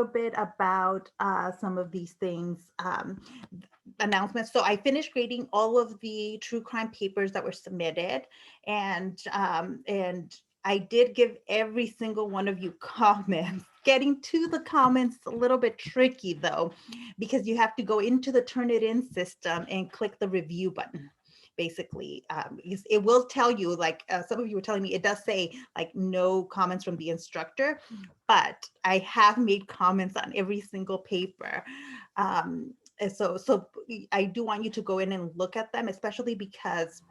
bit about some of these things, announcements. So I finished grading all of the true crime papers that were submitted, and I did give every single one of you comments. Getting to the comments a little bit tricky though, because you have to go into the Turnitin system and click the review button. Basically, it will tell you, like some of you were telling me, it does say like no comments from the instructor, but I have made comments on every single paper. And so I do want you to go in and look at them, especially because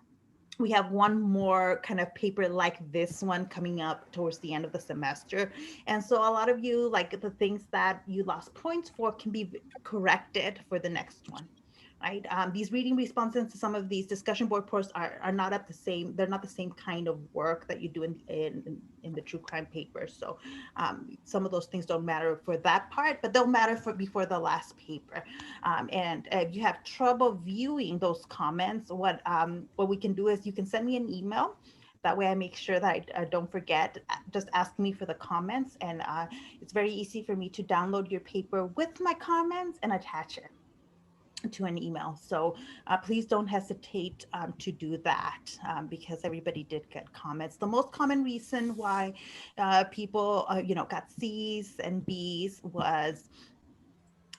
we have one more kind of paper like this one coming up towards the end of the semester. And so a lot of you, like the things that you lost points for can be corrected for the next one. Right. These reading responses to some of these discussion board posts are not at the same, they're not the same kind of work that you do in the true crime papers. So some of those things don't matter for that part, but they'll matter for before the last paper. And if you have trouble viewing those comments, what we can do is you can send me an email. That way I make sure that I don't forget. Just ask me for the comments, and it's very easy for me to download your paper with my comments and attach it to an email. So please don't hesitate to do that, because everybody did get comments. The most common reason why people, got C's and B's was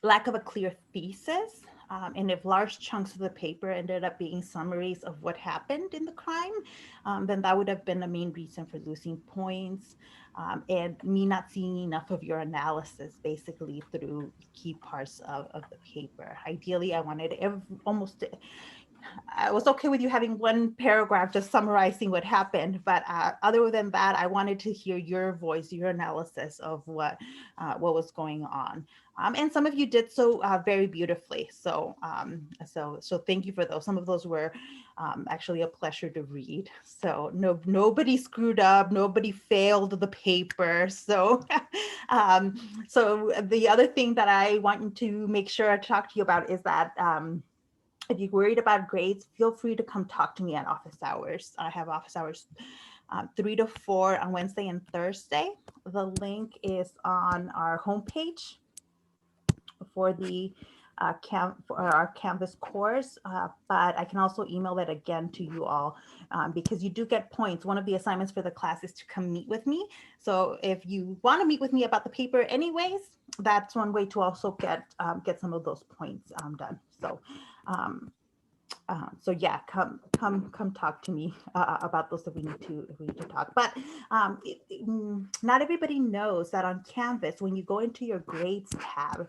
lack of a clear thesis. And if large chunks of the paper ended up being summaries of what happened in the crime, then that would have been the main reason for losing points, and me not seeing enough of your analysis basically through key parts of the paper. Ideally, I wanted almost, I was okay with you having one paragraph just summarizing what happened, but other than that, I wanted to hear your voice, your analysis of what was going on. And some of you did so very beautifully. So thank you for those. Some of those were actually a pleasure to read. So nobody screwed up, nobody failed the paper. So so the other thing that I want to make sure I talk to you about is that. If you're worried about grades, feel free to come talk to me at office hours. I have office hours 3 to 4 on Wednesday and Thursday. The link is on our homepage for the for our Canvas course, but I can also email it again to you all, because you do get points. One of the assignments for the class is to come meet with me. So if you want to meet with me about the paper anyways, that's one way to also get some of those points done. So yeah, come talk to me about those if we need to talk. But not everybody knows that on Canvas, when you go into your grades tab,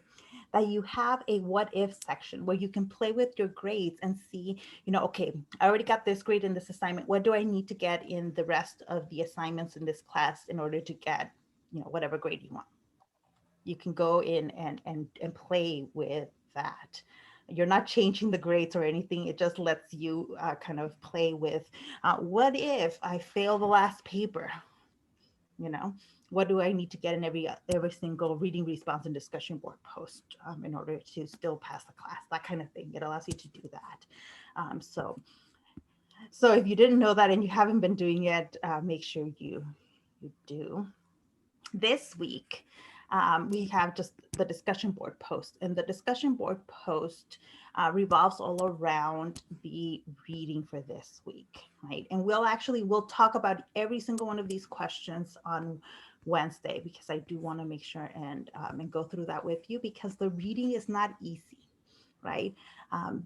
that you have a what if section where you can play with your grades and see, okay, I already got this grade in this assignment. What do I need to get in the rest of the assignments in this class in order to get, whatever grade you want? You can go in and play with that. You're not changing the grades or anything. It just lets you kind of play with, what if I fail the last paper? You know, what do I need to get in every single reading response and discussion board post in order to still pass the class? That kind of thing. It allows you to do that. So if you didn't know that and you haven't been doing it, make sure you do. This week, we have just the discussion board post, and the discussion board post revolves all around the reading for this week, right? And we'll talk about every single one of these questions on Wednesday, because I do want to make sure and go through that with you, because the reading is not easy, right?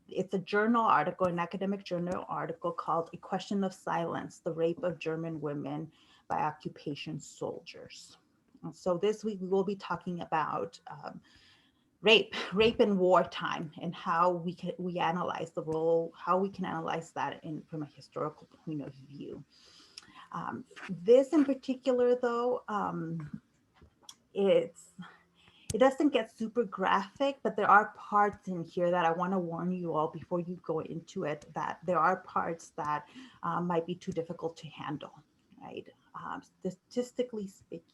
It's a journal article, an academic journal article called "A Question of Silence: The Rape of German Women by Occupation Soldiers." So this week we will be talking about rape in wartime, and how we analyze the role, how we can analyze that from a historical point of view. This in particular, though, it doesn't get super graphic, but there are parts in here that I want to warn you all before you go into it, that there are parts that might be too difficult to handle, right? Statistically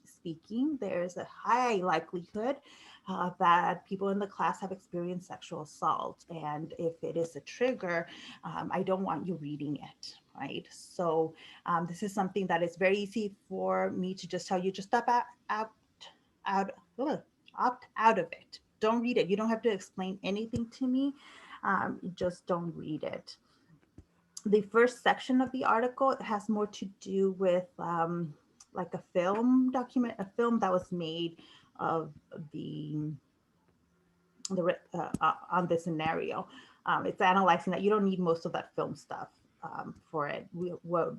speaking, there's a high likelihood that people in the class have experienced sexual assault. And if it is a trigger, I don't want you reading it, right? So this is something that is very easy for me to just tell you, just step out, Opt out of it. Don't read it. You don't have to explain anything to me. Just don't read it. The first section of the article has more to do with like a film that was made of the on this scenario. It's analyzing that you don't need most of that film stuff for it. What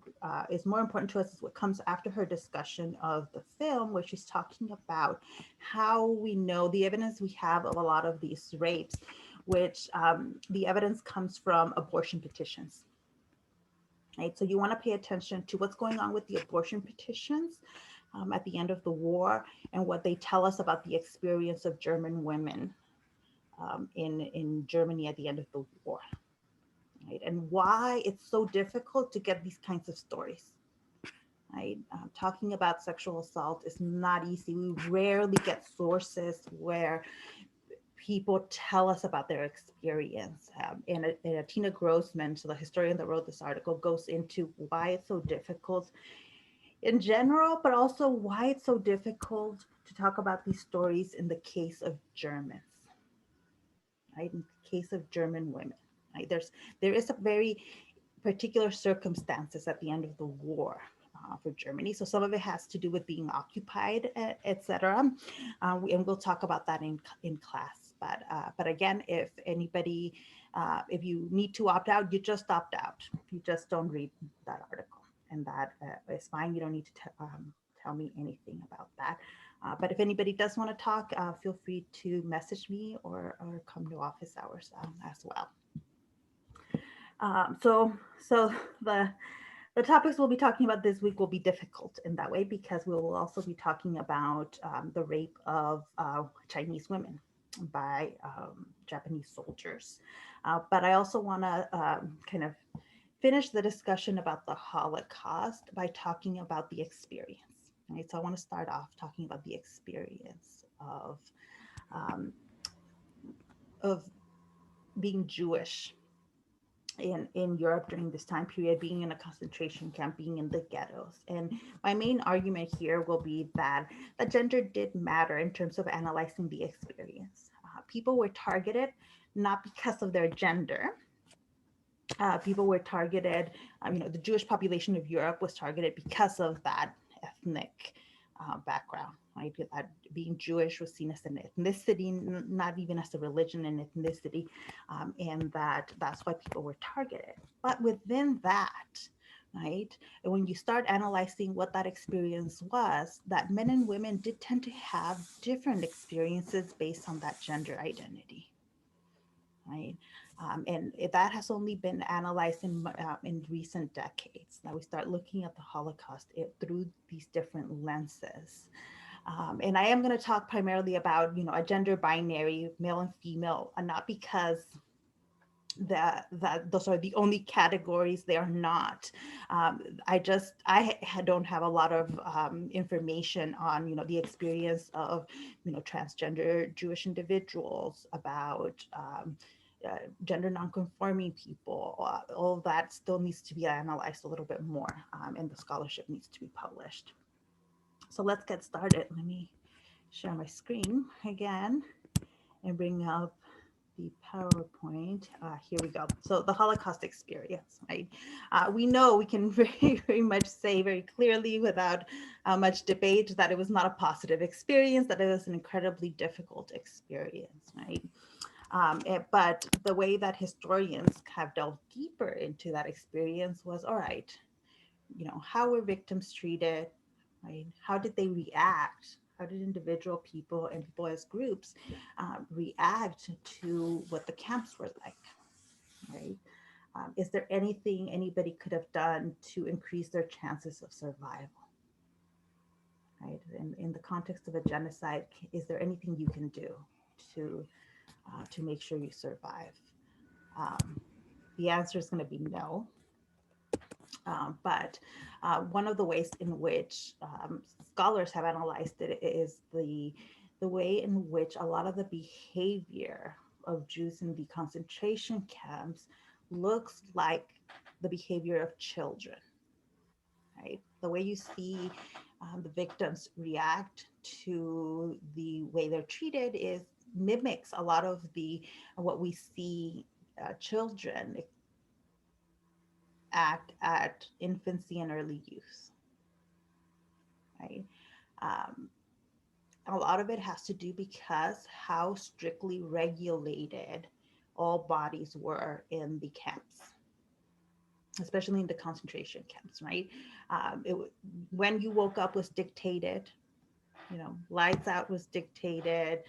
is more important to us is what comes after her discussion of the film, where she's talking about how we know the evidence we have of a lot of these rapes, which the evidence comes from abortion petitions. Right? So you want to pay attention to what's going on with the abortion petitions at the end of the war and what they tell us about the experience of German women in Germany at the end of the war, right? And why it's so difficult to get these kinds of stories, right? Talking about sexual assault is not easy. We rarely get sources where people tell us about their experience. And Tina Grossman, so the historian that wrote this article, goes into why it's so difficult in general, but also why it's so difficult to talk about these stories in the case of Germans, right? In the case of German women, right? There is a very particular circumstances at the end of the war for Germany. So some of it has to do with being occupied, etc. And we'll talk about that in class. But again, if anybody, if you need to opt out, you just opt out. You just don't read that article, and that is fine. You don't need to tell me anything about that. But if anybody does want to talk, feel free to message me or come to office hours as well. So the topics we'll be talking about this week will be difficult in that way because we will also be talking about the rape of Chinese women by Japanese soldiers. But I also want to kind of finish the discussion about the Holocaust by talking about the experience. Right? So I want to start off talking about the experience um, of being Jewish in Europe during this time period, being in a concentration camp, being in the ghettos. And my main argument here will be that gender did matter in terms of analyzing the experience. People were targeted not because of their gender. People were targeted, the Jewish population of Europe was targeted because of that ethnic background, right? That being Jewish was seen as an ethnicity, not even as a religion and ethnicity, and that's why people were targeted. But within that, right, and when you start analyzing what that experience was, that men and women did tend to have different experiences based on that gender identity, right? And that has only been analyzed in recent decades. Now we start looking at the Holocaust through these different lenses. And I am going to talk primarily about, a gender binary, male and female, and not because that those are the only categories. They are not. I don't have a lot of information on the experience of transgender Jewish individuals, about gender nonconforming people. All of that still needs to be analyzed a little bit more, and the scholarship needs to be published. So let's get started. Let me share my screen again and bring up the PowerPoint. Here we go. So the Holocaust experience, right? We know, we can very, very much say very clearly without much debate that it was not a positive experience, that it was an incredibly difficult experience, right? But the way that historians have delved deeper into that experience was, all right, how were victims treated, right? How did they react? How did individual people and people as groups react to what the camps were like, right? Is there anything anybody could have done to increase their chances of survival, right? In the context of a genocide, is there anything you can do to make sure you survive? The answer is going to be no. But one of the ways in which scholars have analyzed it is the way in which a lot of the behavior of Jews in the concentration camps looks like the behavior of children, right? The way you see the victims react to the way they're treated is mimics a lot of the what we see children act at infancy and early youth, right? Um, a lot of it has to do because how strictly regulated all bodies were in the camps, especially in the concentration camps, right? When you woke up was dictated, lights out was dictated.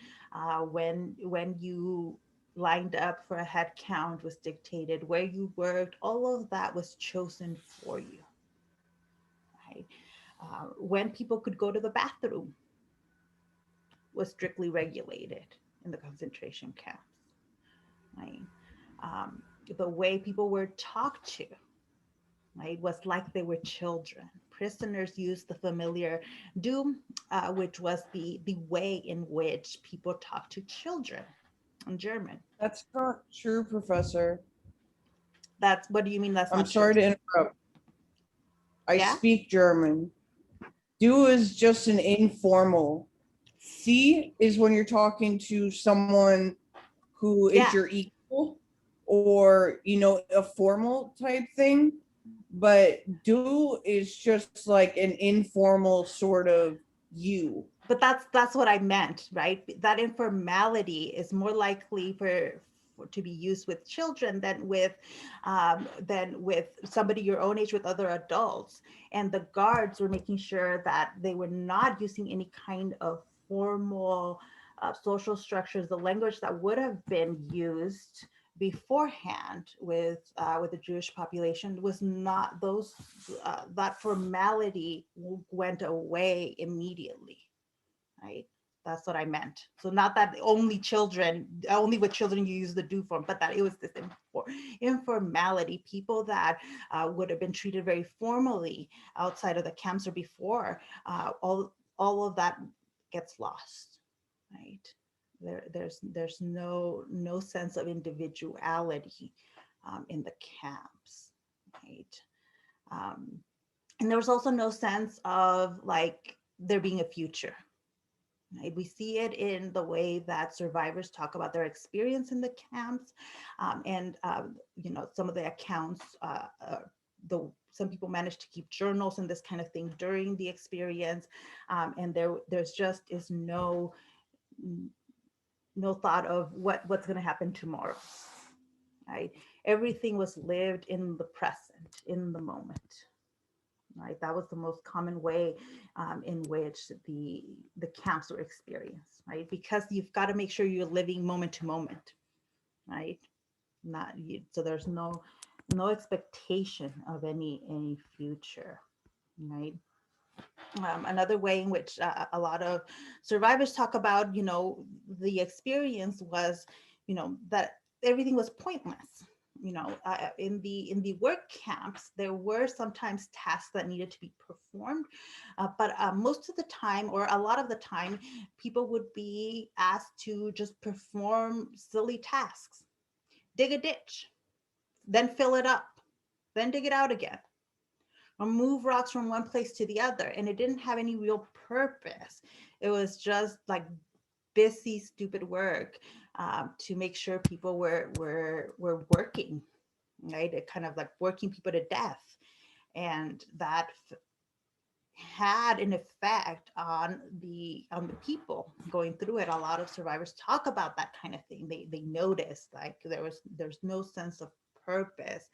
When you lined up for a head count was dictated. Where you worked, all of that was chosen for you, right? When people could go to the bathroom was strictly regulated in the concentration camps, right? Um, the way people were talked to, right, was like they were children. Prisoners used the familiar "du," which was the way in which people talk to children in German. That's not true, Professor. That's what do you mean that's I'm not true? sorry to interrupt. I Yeah, speak German. Du is just an informal. Sie is when you're talking to someone who is yeah, your equal or, a formal type thing. But du is just like an informal sort of you. but that's what I meant, right? That informality is more likely for to be used with children than with somebody your own age with other adults. And the guards were making sure that they were not using any kind of formal social structures, the language that would have been used beforehand with the Jewish population was not those that formality went away immediately, right? That's what I meant. So not that only with children you use the do form, but that it was this informality. People that would have been treated very formally outside of the camps or before, all of that gets lost, right? There's no sense of individuality in the camps, right? Um, and there was also no sense of like there being a future, right? We see it in the way that survivors talk about their experience in the camps, and some of the accounts. Some people managed to keep journals and this kind of thing during the experience, and there's just is no thought of what's going to happen tomorrow. Right? Everything was lived in the present, in the moment. Right? That was the most common way in which the camps were experienced. Right? Because you've got to make sure you're living moment to moment. Right? Not you, so there's no expectation of any future. Right? Another way in which a lot of survivors talk about, the experience was, that everything was pointless. In the work camps, there were sometimes tasks that needed to be performed, but most of the time, or a lot of the time, people would be asked to just perform silly tasks, dig a ditch, then fill it up, then dig it out again, or move rocks from one place to the other. And it didn't have any real purpose. It was just like busy, stupid work to make sure people were working, right? It kind of like working people to death. And that had an effect on the people going through it. A lot of survivors talk about that kind of thing. They noticed like there's no sense of purpose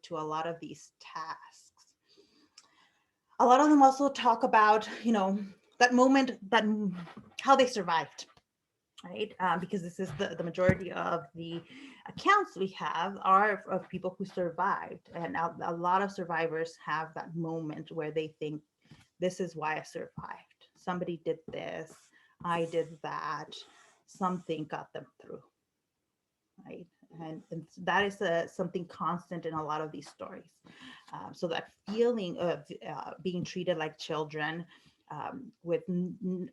to a lot of these tasks. A lot of them also talk about that moment, that how they survived, right? Because this is the majority of the accounts we have are of people who survived, and a lot of survivors have that moment where they think, this is why I survived. Somebody did this, I did that, something got them through, right? And that is something constant in a lot of these stories. So that feeling of being treated like children, with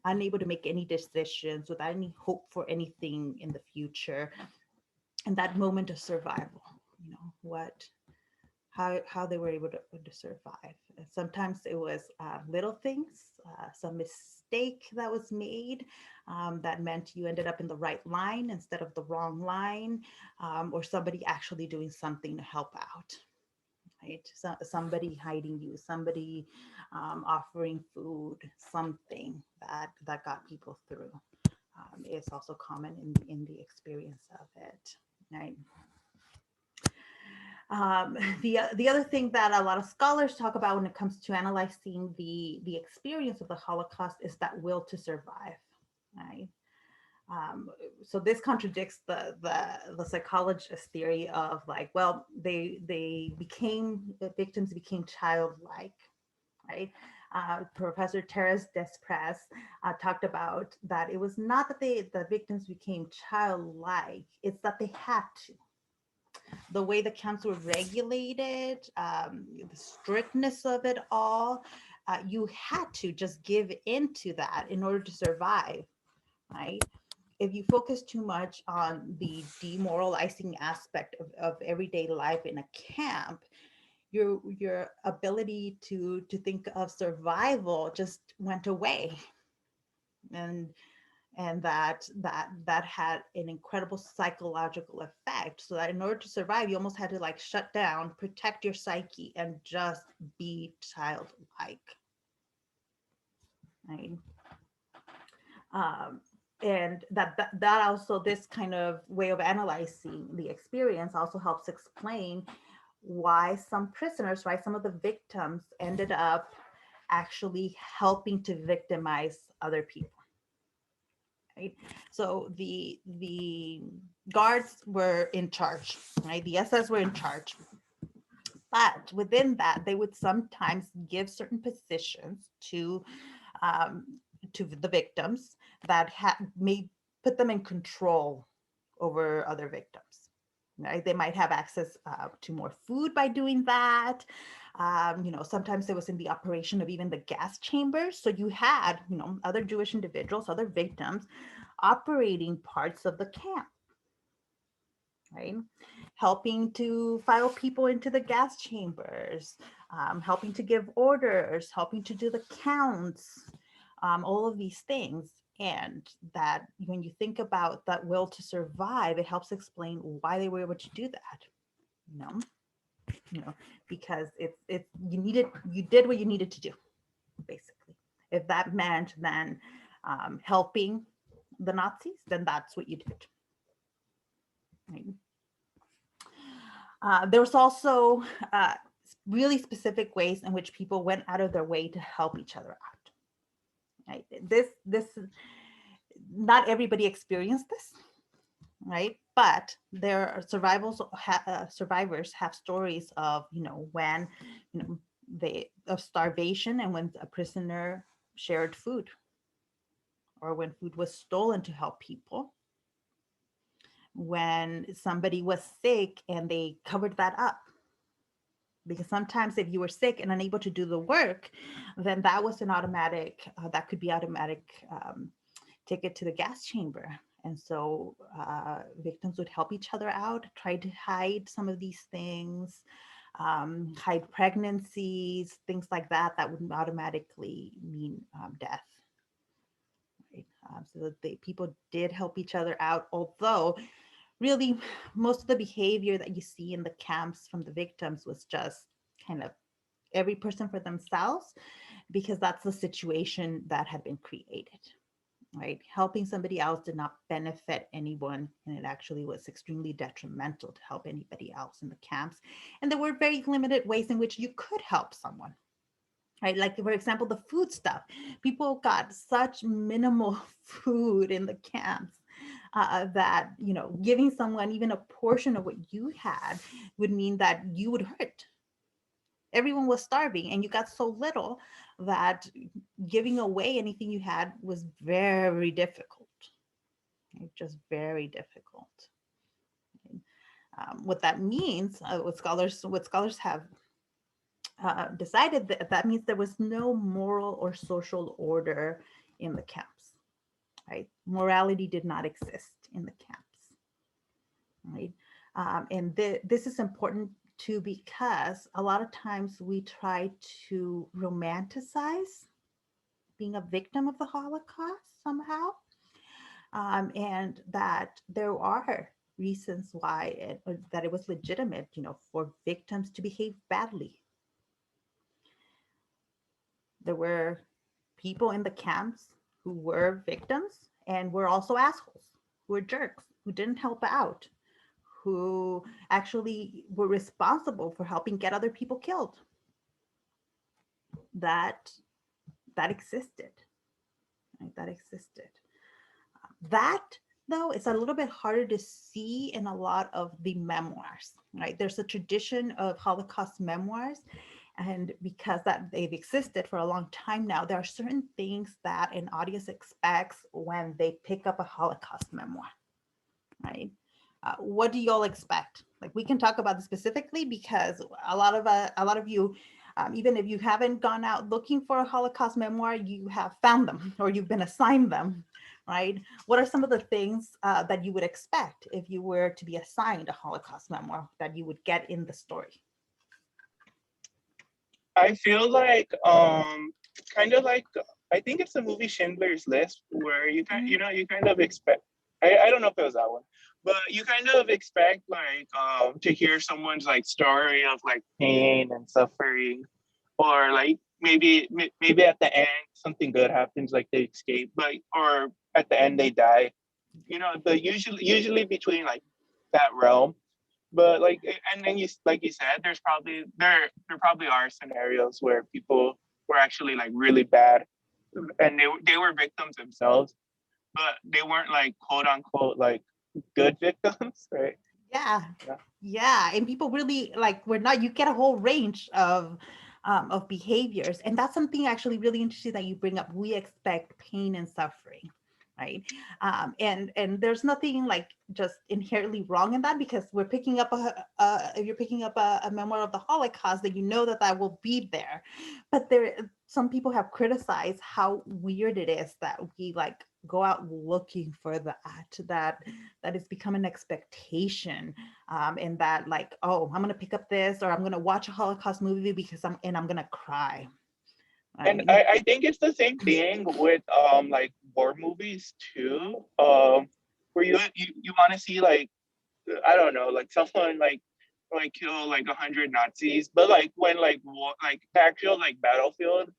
unable to make any decisions, without any hope for anything in the future, and that moment of survival. What? how they were able to survive. And sometimes it was little things, some mistake that was made that meant you ended up in the right line instead of the wrong line, or somebody actually doing something to help out. Right? So, somebody hiding you, somebody offering food, something that got people through. Is also common in the experience of it. Right. The other thing that a lot of scholars talk about when it comes to analyzing the experience of the Holocaust is that will to survive, right? So this contradicts the psychologist theory of like, well, the victims became childlike, right? Professor Teres Desprez talked about that it was not that the victims became childlike, it's that they had to. The way the camps were regulated, the strictness of it all, you had to just give into that in order to survive, right? If you focus too much on the demoralizing aspect of everyday life in a camp, your ability to think of survival just went away. And that had an incredible psychological effect, so that in order to survive you almost had to like shut down, protect your psyche, and just be childlike, right? um, and that also, this kind of way of analyzing the experience also helps explain why some prisoners, right, some of the victims ended up actually helping to victimize other people. Right? So the guards were in charge, right? The SS were in charge. But within that, they would sometimes give certain positions um, to the victims that may put them in control over other victims. Right? They might have access to more food by doing that. Sometimes it was in the operation of even the gas chambers. So you had, other Jewish individuals, other victims operating parts of the camp, right? Helping to file people into the gas chambers, helping to give orders, helping to do the counts, all of these things. And that when you think about that will to survive, it helps explain why they were able to do that. You know, because you did what you needed to do, basically. If that meant then helping the Nazis, then that's what you did. Right? There was also really specific ways in which people went out of their way to help each other out. Right? This not everybody experienced this, right? But there are survivors have stories of when they of starvation, and when a prisoner shared food, or when food was stolen to help people, when somebody was sick and they covered that up. Because sometimes if you were sick and unable to do the work, then that was an automatic, that could be automatic ticket to the gas chamber. And so victims would help each other out, try to hide some of these things, hide pregnancies, things like that, that would automatically mean death. Right? So that people did help each other out, although really most of the behavior that you see in the camps from the victims was just kind of every person for themselves, because that's the situation that had been created, right? Helping somebody else did not benefit anyone, and it actually was extremely detrimental to help anybody else in the camps. And there were very limited ways in which you could help someone, right? Like, for example, the food stuff. People got such minimal food in the camps that, giving someone even a portion of what you had would mean that you would hurt. Everyone was starving and you got so little that giving away anything you had was very difficult. Just very difficult. What that means, what scholars have decided, that means there was no moral or social order in the camps, right? Morality did not exist in the camps, right? And this is important too, because a lot of times we try to romanticize being a victim of the Holocaust somehow, and that there are reasons why that it was legitimate, for victims to behave badly. There were people in the camps who were victims and were also assholes, who were jerks, who didn't help out, who actually were responsible for helping get other people killed. That that existed, right? That existed. That, though, is a little bit harder to see in a lot of the memoirs, right? There's a tradition of Holocaust memoirs, and because that they've existed for a long time now, there are certain things that an audience expects when they pick up a Holocaust memoir, right? What do y'all expect? Like, we can talk about this specifically because a lot of you, even if you haven't gone out looking for a Holocaust memoir, you have found them or you've been assigned them, right? What are some of the things that you would expect if you were to be assigned a Holocaust memoir that you would get in the story? I feel like kind of like I think it's the movie Schindler's List where you kind of expect I don't know if it was that one, but you kind of expect like to hear someone's like story of like pain and suffering, or like maybe at the end something good happens, like they escape, like, or at the end they die. But usually between like that realm. But like, and then like you said, there probably are scenarios where people were actually like really bad, and they were victims themselves, but they weren't like quote unquote like good victims, right? Yeah, Yeah. yeah, and people really like we're not. You get a whole range of behaviors, and that's something actually really interesting that you bring up. We expect pain and suffering, right? And there's nothing like just inherently wrong in that because we're picking up if you're picking up a memoir of the Holocaust, then you know that that will be there. But some people have criticized how weird it is that we like go out looking for that it's become an expectation, and that like, oh, I'm gonna pick up this or I'm gonna watch a Holocaust movie because I'm gonna cry. And Yeah. I think it's the same thing with like war movies too, where you want to see like, I don't know, like someone like kill like 100 Nazis, but like when like war, like the actual like battlefield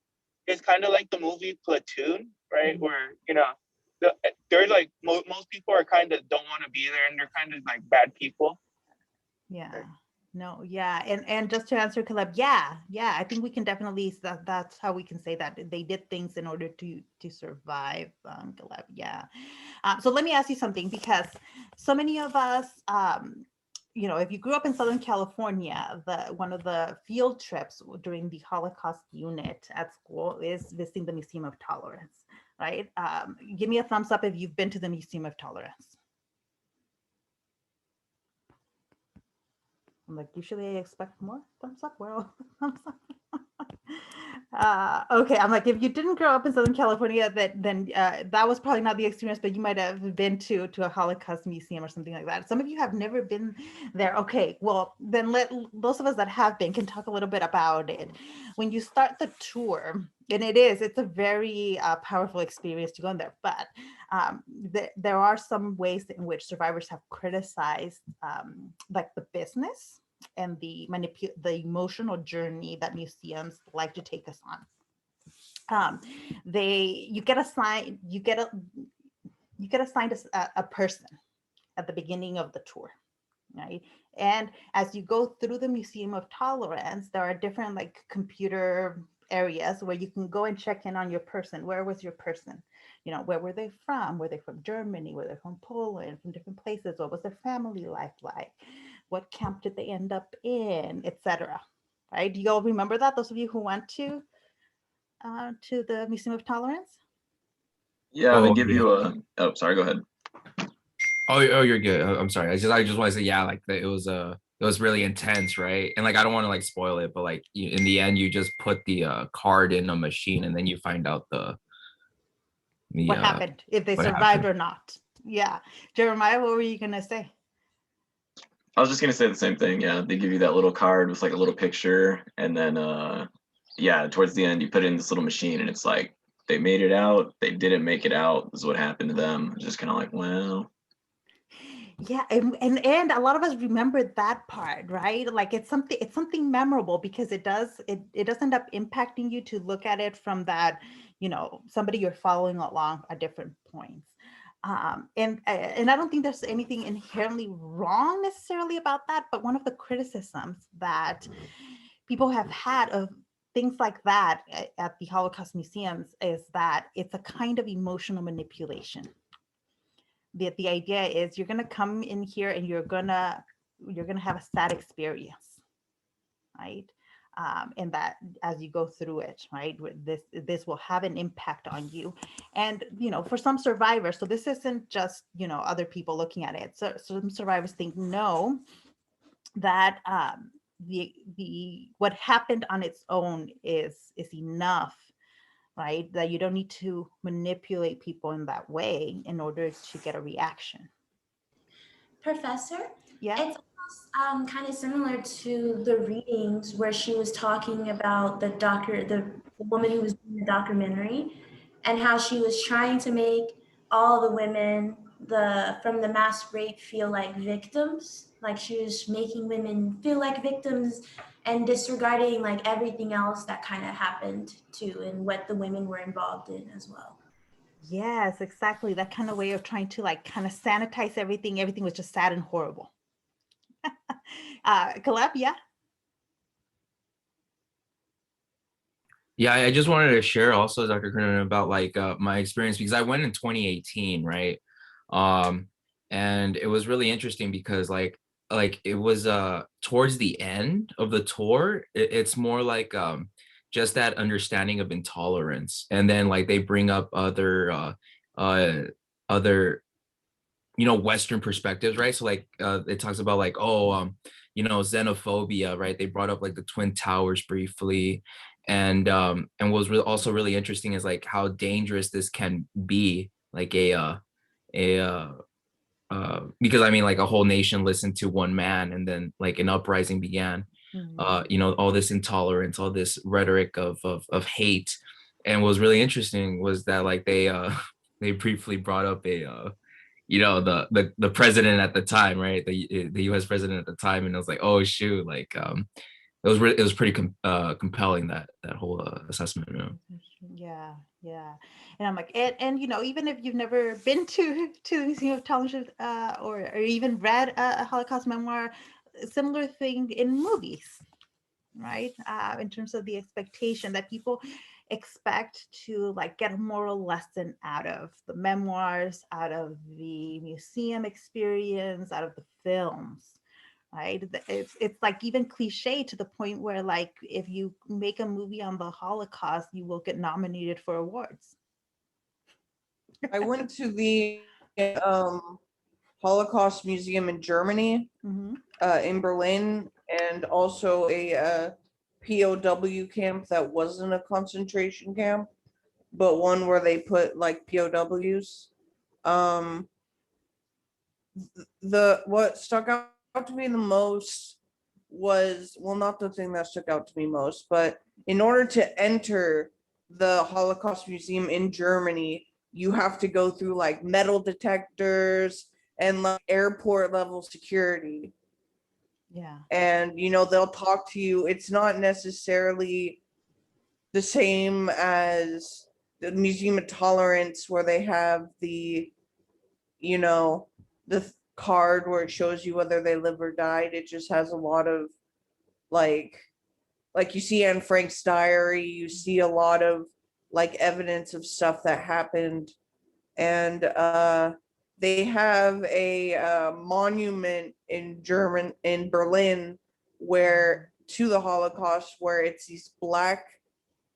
is kind of like the movie Platoon, right? Mhm. Where there's like most people are kind of don't want to be there, and they're kind of like bad people. Yeah. Right? No, yeah. And just to answer Caleb, yeah, I think we can definitely that's how we can say that they did things in order to survive, Caleb. Yeah. So let me ask you something because so many of us, if you grew up in Southern California, one of the field trips during the Holocaust unit at school is visiting the Museum of Tolerance, right? Give me a thumbs up if you've been to the Museum of Tolerance. I'm like, usually I expect more thumbs up. Well, thumbs up. Okay, I'm like, if you didn't grow up in Southern California, then that was probably not the experience, but you might have been to a Holocaust museum or something like that. Some of you have never been there. Okay, well, then let those of us that have been can talk a little bit about it. When you start the tour, and it's a very powerful experience to go in there, but there are some ways in which survivors have criticized like the business and the emotional journey that museums like to take us on. You get assigned a person at the beginning of the tour, right? And as you go through the Museum of Tolerance, there are different like computer areas where you can go and check in on your person. Where was your person? Where were they from? Were they from Germany? Were they from Poland? From different places? What was their family life like? What camp did they end up in, etc. Right? Do you all remember that? Those of you who went to the Museum of Tolerance? Yeah, they Oh, give yeah. you a. Oh, sorry. Go ahead. Oh, you're good. I'm sorry. I just want to say, yeah, like it was really intense, right? And like I don't want to like spoil it, but like in the end, you just put the card in a machine, and then you find out What happened, if they what survived happened. or not. Yeah. Jeremiah, what were you gonna say? I was just gonna say the same thing. Yeah, they give you that little card with like a little picture, and then yeah, towards the end you put it in this little machine, and it's like they made it out, they didn't make it out. This is what happened to them. It's just kind of like, well, Yeah, and a lot of us remember that part, right? Like it's something memorable because it does end up impacting you to look at it from that, somebody you're following along at different points. And I don't think there's anything inherently wrong necessarily about that, but one of the criticisms that people have had of things like that at the Holocaust museums is that it's a kind of emotional manipulation. The idea is you're gonna come in here and you're gonna have a sad experience, right? And that as you go through it, right, this will have an impact on you. And for some survivors, so this isn't just other people looking at it. So some survivors think no, that the what happened on its own is enough, right? That you don't need to manipulate people in that way in order to get a reaction. Professor, Yeah. it's almost kind of similar to the readings where she was talking about the woman who was doing the documentary, and how she was trying to make all the women from the mass rape feel like victims. Like she was making women feel like victims and disregarding like everything else that kind of happened too, and what the women were involved in as well. Yes, exactly. That kind of way of trying to like kind of sanitize everything. Everything was just sad and horrible. Caleb, yeah. Yeah, I just wanted to share also, Dr. Kernan, about like my experience because I went in 2018, right? And it was really interesting because like it was towards the end of the tour, it's more like just that understanding of intolerance, and then like they bring up other Western perspectives, right? So like it talks about like, oh, xenophobia, right? They brought up like the Twin Towers briefly, and what was also really interesting is like how dangerous this can be, like a because I mean like a whole nation listened to one man, and then like an uprising began. All this intolerance, all this rhetoric of hate. And what was really interesting was that like they they briefly brought up the president at the time, right? The US president at the time, and I was like, oh shoot, like it was pretty compelling, that whole assessment. Yeah. And I'm like, and even if you've never been to the Museum of Tolerance, or even read a Holocaust memoir, similar thing in movies, right? In terms of the expectation that people expect to like get a moral lesson out of the memoirs, out of the museum experience, out of the films, right? It's like even cliche to the point where like if you make a movie on the Holocaust, you will get nominated for awards. I went to the Holocaust Museum in Germany, in Berlin, and also a POW camp that wasn't a concentration camp, but one where they put like POWs. What stuck out to me the most was, well, not the thing that stuck out to me most, but in order to enter the Holocaust Museum in Germany, you have to go through like metal detectors and like airport level security. Yeah. And they'll talk to you. It's not necessarily the same as the Museum of Tolerance, where they have the the card where it shows you whether they live or died. It just has a lot of like you see Anne Frank's diary, you see a lot of like evidence of stuff that happened. And they have a monument in Berlin where to the Holocaust, where it's these black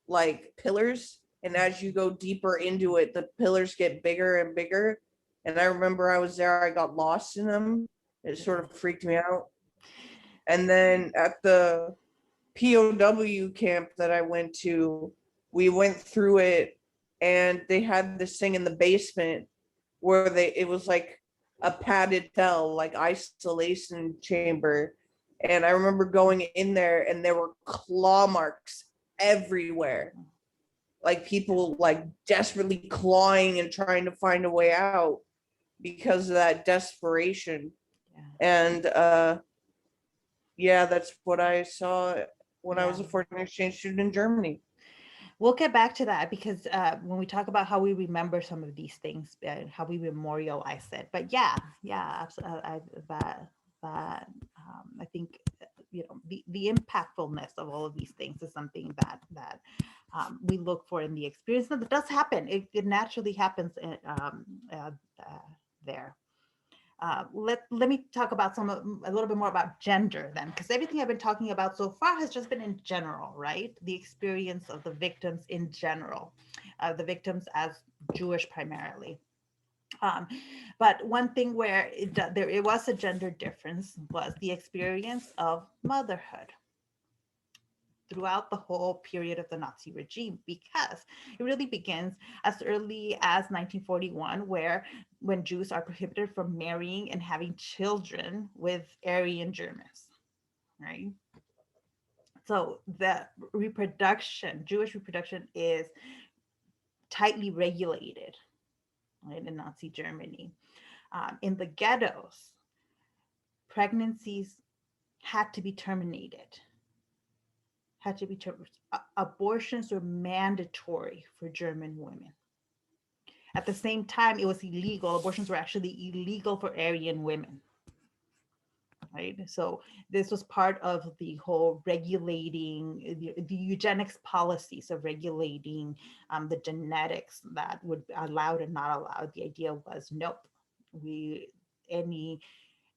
like pillars, and as you go deeper into it, the pillars get bigger and bigger. And I remember I was there, I got lost in them. It sort of freaked me out. And then at the POW camp that I went to, we went through it, and they had this thing in the basement where it was like a padded cell, like isolation chamber. And I remember going in there and there were claw marks everywhere. Like people like desperately clawing and trying to find a way out because of that desperation. Yeah. And yeah, that's what I saw when I was a Yeah. foreign exchange student in Germany. We'll get back to that because when we talk about how we remember some of these things, how we memorialize it. But yeah, absolutely. I think the impactfulness of all of these things is something that we look for in the experience. And it does happen. It naturally happens there. Let me talk about a little bit more about gender then, because everything I've been talking about so far has just been in general, right? The experience of the victims in general, the victims as Jewish primarily. But one thing where it was a gender difference was the experience of motherhood throughout the whole period of the Nazi regime, because it really begins as early as 1941, when Jews are prohibited from marrying and having children with Aryan Germans, right? So the Jewish reproduction is tightly regulated, right, in Nazi Germany. In the ghettos, pregnancies had to be terminated. Abortions were mandatory for German women. At the same time, it was illegal. Abortions were actually illegal for Aryan women, right? So this was part of the whole regulating the eugenics policies of regulating the genetics that would be allowed and not allowed. The idea was, nope, any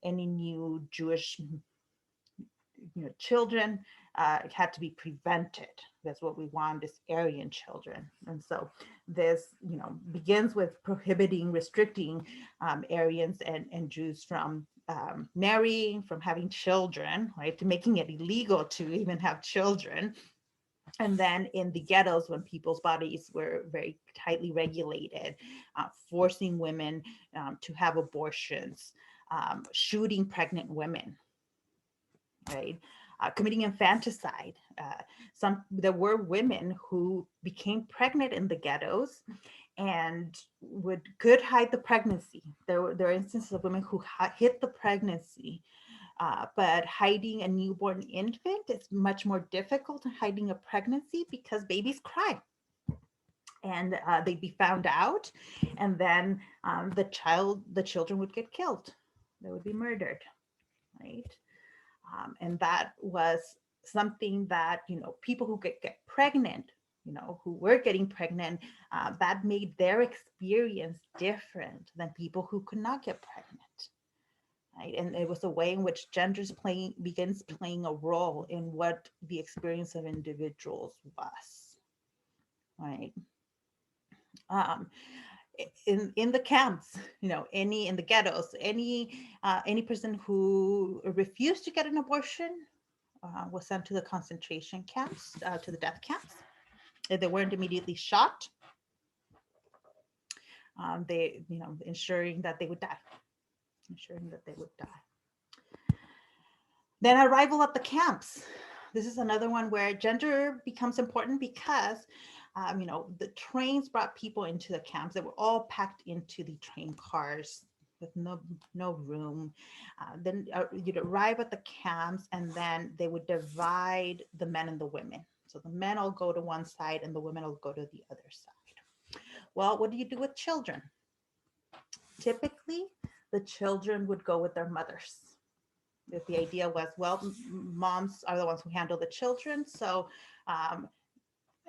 new Jewish children had to be prevented. That's what we want, is Aryan children. And so this begins with prohibiting, restricting Aryans and Jews from marrying, from having children, right, to making it illegal to even have children. And then in the ghettos, when people's bodies were very tightly regulated, forcing women to have abortions, shooting pregnant women, right? Committing infanticide. There were women who became pregnant in the ghettos and could hide the pregnancy. There were instances of women who hid the pregnancy, but hiding a newborn infant is much more difficult than hiding a pregnancy, because babies cry. And they'd be found out, and then the children would get killed. They would be murdered, right? And that was something that, people who get pregnant, who were getting pregnant, that made their experience different than people who could not get pregnant, right? And it was a way in which gender begins playing a role in what the experience of individuals was, right? In the camps, in the ghettos, any person who refused to get an abortion was sent to the concentration camps, to the death camps. If they weren't immediately shot, they, ensuring that they would die. Then arrival at the camps. This is another one where gender becomes important, because the trains brought people into the camps. They were all packed into the train cars with no room. Then you'd arrive at the camps, and then they would divide the men and the women. So the men all go to one side and the women will go to the other side. Well, what do you do with children? Typically, the children would go with their mothers. The idea was, well, moms are the ones who handle the children. So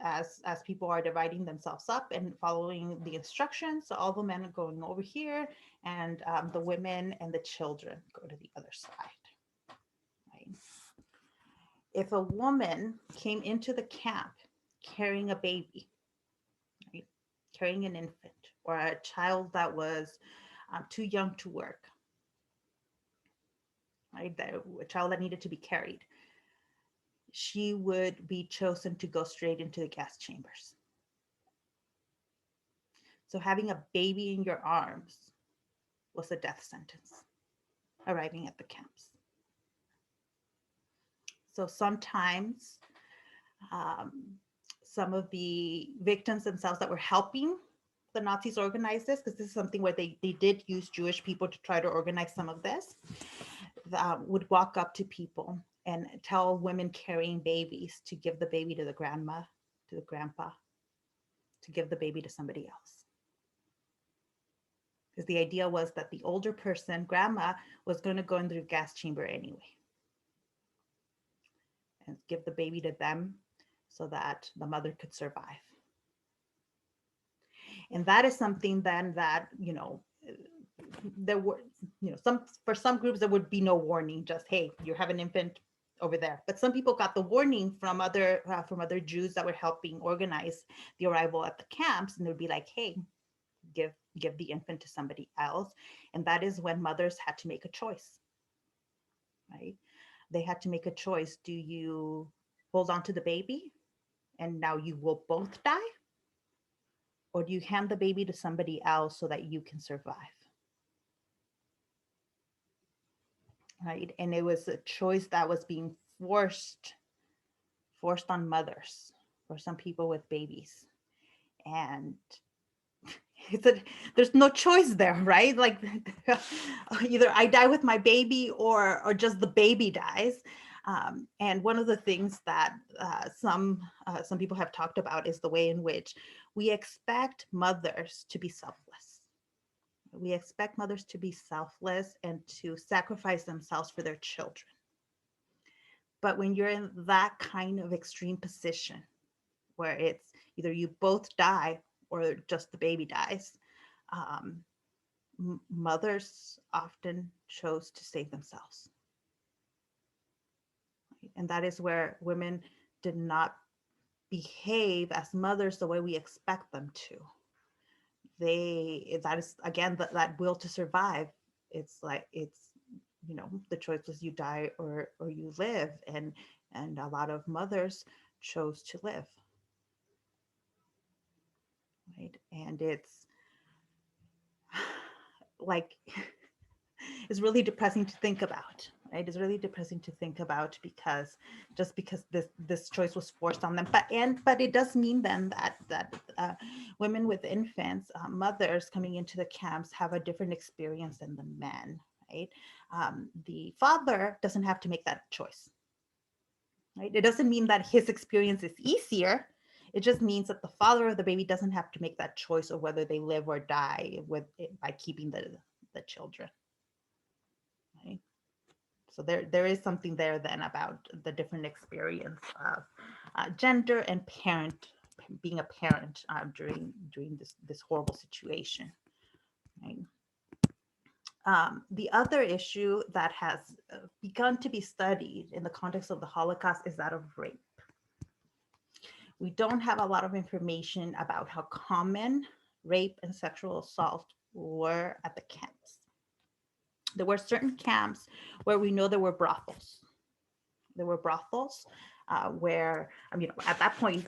as people are dividing themselves up and following the instructions, so all the men are going over here, and the women and the children go to the other side, right? If a woman came into the camp carrying a baby, right, carrying an infant, or a child that was too young to work, right, a child that needed to be carried, she would be chosen to go straight into the gas chambers. So having a baby in your arms was a death sentence arriving at the camps. So sometimes some of the victims themselves that were helping the Nazis organize this, because this is something where they did use Jewish people to try to organize some of this, would walk up to people and tell women carrying babies to give the baby to the grandma, to the grandpa, to give the baby to somebody else. Because the idea was that the older person, grandma, was going to go in the gas chamber anyway and give the baby to them so that the mother could survive. And that is something then that, there were, for some groups, there would be no warning, just, hey, you have an infant over there. But some people got the warning from other Jews that were helping organize the arrival at the camps, and they would be like, hey, give the infant to somebody else. And that is when mothers had to make a choice, right? They had to make a choice. Do you hold on to the baby and now you will both die? Or do you hand the baby to somebody else so that you can survive? Right? And it was a choice that was being forced on mothers or some people with babies. And there's no choice there, right? Like either I die with my baby or just the baby dies. And one of the things that some people have talked about is the way in which we expect mothers to be selfless. We expect mothers to be selfless and to sacrifice themselves for their children. But when you're in that kind of extreme position where it's either you both die or just the baby dies, mothers often chose to save themselves. And that is where women did not behave as mothers the way we expect them to. That is, again, that will to survive. It's like, the choice was you die or you live. And a lot of mothers chose to live. Right. And it's like, it's really depressing to think about, right? It's really depressing to think about because this choice was forced on them. But it does mean then that women with infants, mothers coming into the camps have a different experience than the men, right? The father doesn't have to make that choice, right? It doesn't mean that his experience is easier. It just means that the father of the baby doesn't have to make that choice of whether they live or die by keeping the children. Right? So there is something there then about the different experience of gender and being a parent during this horrible situation. Right? The other issue that has begun to be studied in the context of the Holocaust is that of rape. We don't have a lot of information about how common rape and sexual assault were at the camps. There were certain camps where we know there were brothels. There were brothels where, at that point,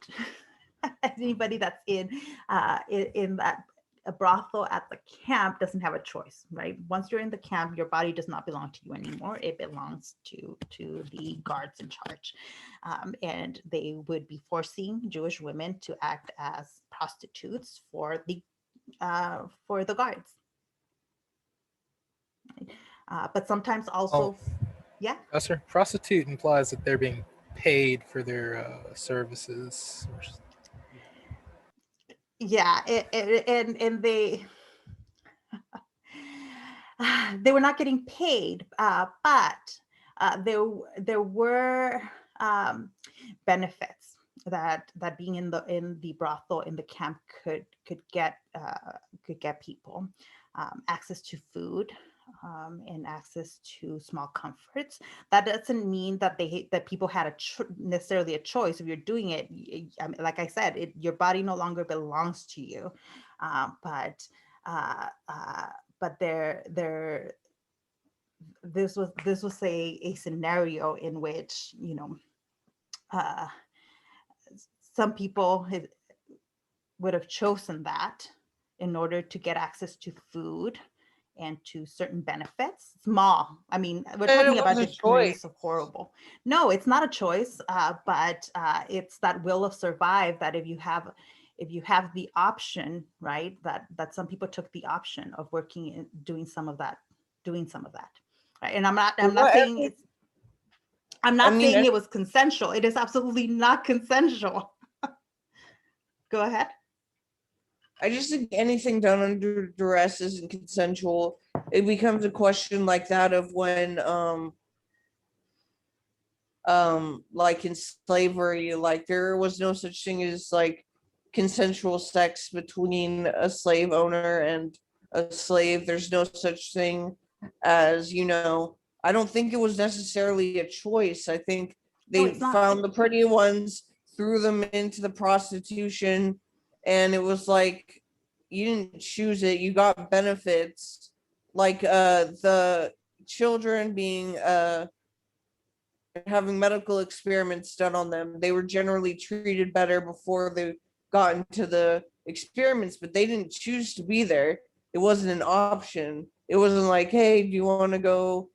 anybody that's in that a brothel at the camp doesn't have a choice, right? Once you're in the camp, your body does not belong to you anymore. It belongs to the guards in charge. And they would be forcing Jewish women to act as prostitutes for the guards. But sometimes also, yeah. Sir, prostitute implies that they're being paid for their services. Yeah, and they they were not getting paid, but there were benefits that being in the brothel in the camp could get people access to food. And access to small comforts. That doesn't mean that that people had necessarily a choice. If you're doing it, like I said, your body no longer belongs to you. But this was a scenario in which some people would have chosen that in order to get access to food and to certain benefits. Small. I mean, we're And talking it about was a degrees choice. of horrible. No, it's not a choice, but it's that will of survive that if you have the option, right, that some people took the option of working and doing some of that. Right? And I'm not Well, saying every- it's I'm I not mean, saying it was consensual. It is absolutely not consensual. Go ahead. I just think anything done under duress isn't consensual. It becomes a question like that of when like in slavery, like there was no such thing as like consensual sex between a slave owner and a slave. There's no such thing as, I don't think it was necessarily a choice. I think No, they it's not. found the pretty ones, threw them into the prostitution, and it was like you didn't choose it, you got benefits. Like the children being having medical experiments done on them, they were generally treated better before they got into the experiments, but they didn't choose to be there. It wasn't an option. It wasn't like, hey, do you want to go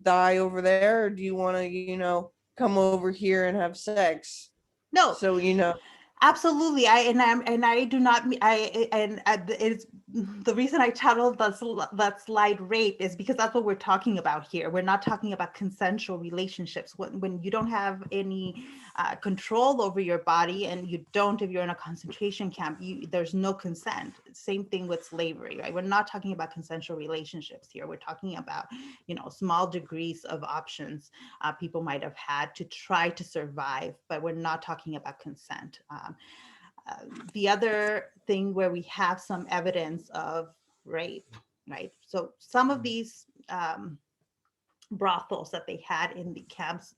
die over there, or do you want to, come over here and have sex? No, So, absolutely. I do not it's the reason I titled that slide rape is because that's what we're talking about here. We're not talking about consensual relationships when you don't have any control over your body, and you don't if you're in a concentration camp. There's no consent. Same thing with slavery, right? We're not talking about consensual relationships here. We're talking about small degrees of options people might have had to try to survive, but we're not talking about consent. The other thing where we have some evidence of rape, right? So some of these brothels that they had in the camps,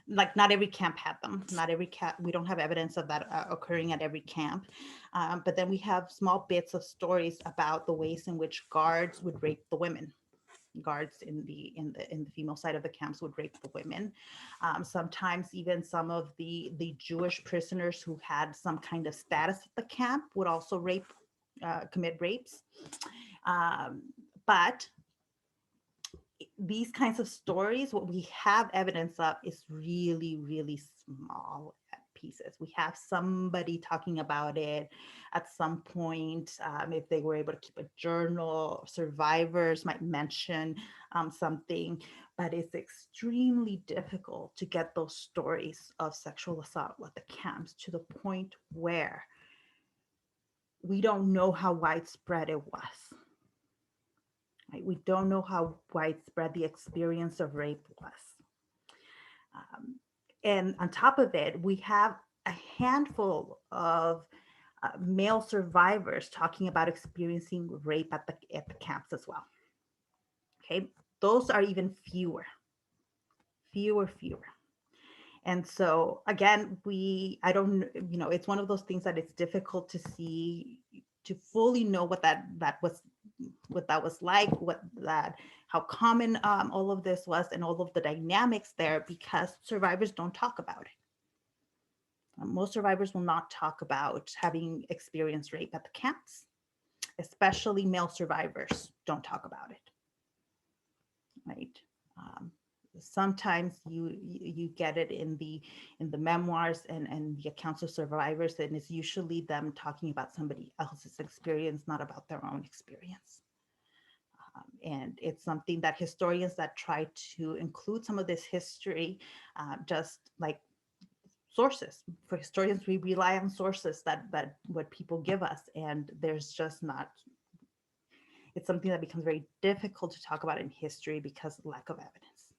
like not every camp had them. Not every camp, we don't have evidence of that occurring at every camp. But then we have small bits of stories about the ways in which guards would rape the women. Guards in the female side of the camps would rape the women. Sometimes even some of the Jewish prisoners who had some kind of status at the camp would also commit rapes. But these kinds of stories, what we have evidence of is really, really small pieces. We have somebody talking about it at some point. If they were able to keep a journal, survivors might mention something, but it's extremely difficult to get those stories of sexual assault at the camps to the point where we don't know how widespread it was. Right? We don't know how widespread the experience of rape was. And on top of it, we have a handful of male survivors talking about experiencing rape at the camps as well. Okay, those are even fewer. And so again, it's one of those things that it's difficult to see, to fully know what that was like, how common all of this was, and all of the dynamics there, because survivors don't talk about it. Most survivors will not talk about having experienced rape at the camps, especially male survivors don't talk about it, right? Sometimes you get it in the memoirs and the accounts of survivors, and it's usually them talking about somebody else's experience, not about their own experience. And it's something that historians that try to include some of this history, just like sources. For historians, we rely on sources that what people give us, and there's just not. It's something that becomes very difficult to talk about in history because of lack of evidence.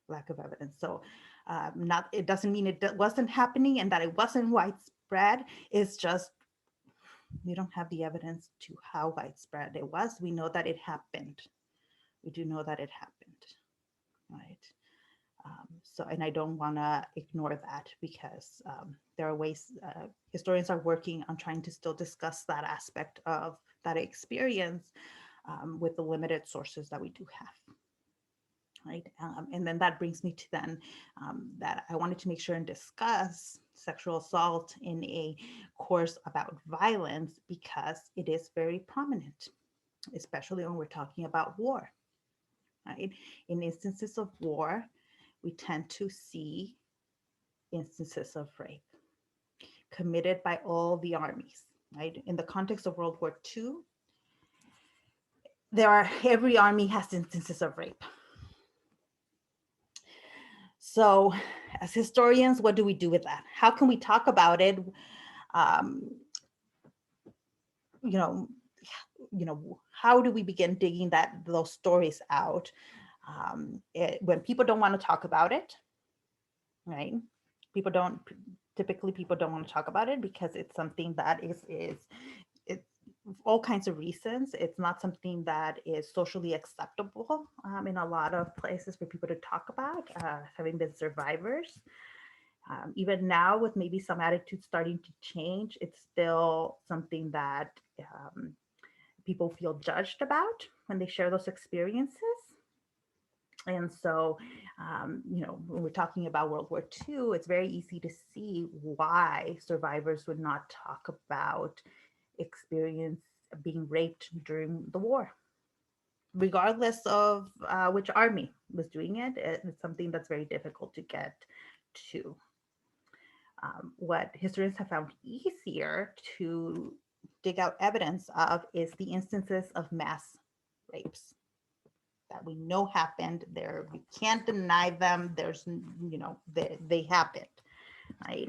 Lack of evidence. So it doesn't mean it wasn't happening and that it wasn't widespread. It's just we don't have the evidence to how widespread it was. We know that it happened. We do know that it happened, right? So, and I don't want to ignore that, because there are ways historians are working on trying to still discuss that aspect of that experience with the limited sources that we do have. Right. And then that brings me to then that I wanted to make sure and discuss sexual assault in a course about violence, because it is very prominent. especially when we're talking about war, right? In instances of war, we tend to see instances of rape committed by all the armies, right? In the context of World War II, every army has instances of rape. So as historians, what do we do with that? How can we talk about it? Um, you know, how do we begin digging those stories out when people don't want to talk about it, right? Typically people don't want to talk about it because it's something that is it's all kinds of reasons. It's not something that is socially acceptable in a lot of places for people to talk about, having been survivors. Even now, with maybe some attitudes starting to change, it's still something that people feel judged about when they share those experiences. And so, when we're talking about World War II, it's very easy to see why survivors would not talk about experience being raped during the war, regardless of which army was doing it. It's something that's very difficult to get to. What historians have found easier to dig out evidence of is the instances of mass rapes that we know happened. There, we can't deny them. They happened, right?